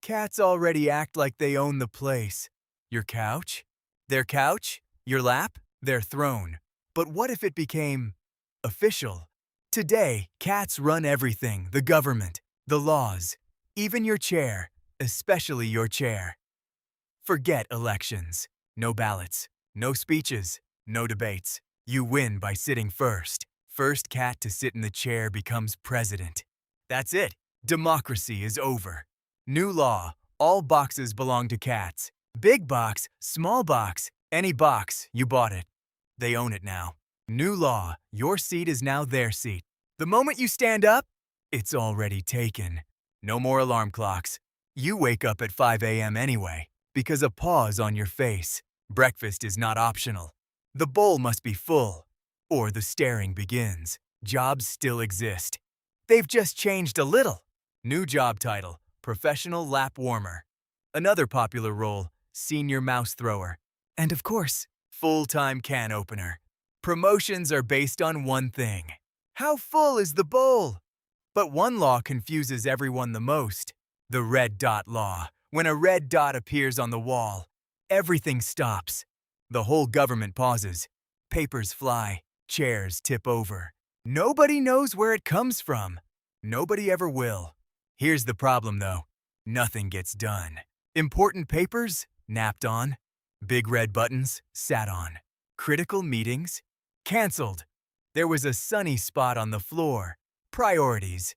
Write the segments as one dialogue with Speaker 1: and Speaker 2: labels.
Speaker 1: Cats already act like they own the place. Your couch? Their couch? Your lap? Their throne. But what if it became official? Today, cats run everything, the government, the laws, even your chair, especially your chair. Forget elections. No ballots, no speeches, no debates. You win by sitting first. First cat to sit in the chair becomes president. That's it. Democracy is over. New law. All boxes belong to cats. Big box, small box, any box, you bought it. They own it now. New law. Your seat is now their seat. The moment you stand up, it's already taken. No more alarm clocks. You wake up at 5 a.m. anyway, because a paw's on your face. Breakfast is not optional. The bowl must be full, or the staring begins. Jobs still exist. They've just changed a little. New job title, professional lap warmer. Another popular role, senior mouse thrower. And of course, full-time can opener. Promotions are based on one thing. How full is the bowl? But one law confuses everyone the most. The red dot law. When a red dot appears on the wall, everything stops. The whole government pauses. Papers fly. Chairs tip over. Nobody knows where it comes from. Nobody ever will. Here's the problem, though. Nothing gets done. Important papers? Napped on. Big red buttons? Sat on. Critical meetings? Cancelled. There was a sunny spot on the floor. Priorities.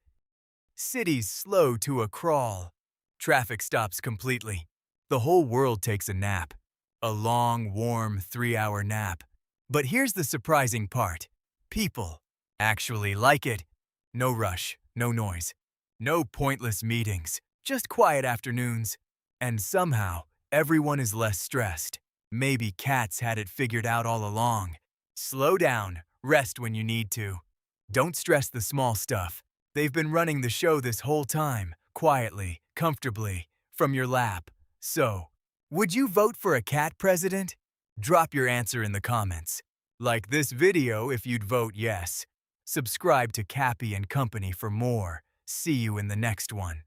Speaker 1: Cities slow to a crawl. Traffic stops completely. The whole world takes a nap. A long, warm 3-hour nap. But here's the surprising part. People actually like it. No rush, no noise, no pointless meetings, just quiet afternoons. And somehow, everyone is less stressed. Maybe cats had it figured out all along. Slow down, rest when you need to. Don't stress the small stuff. They've been running the show this whole time, quietly, comfortably, from your lap. So, would you vote for a cat president? Drop your answer in the comments. Like this video if you'd vote yes. Subscribe to CAPY and Company for more. See you in the next one.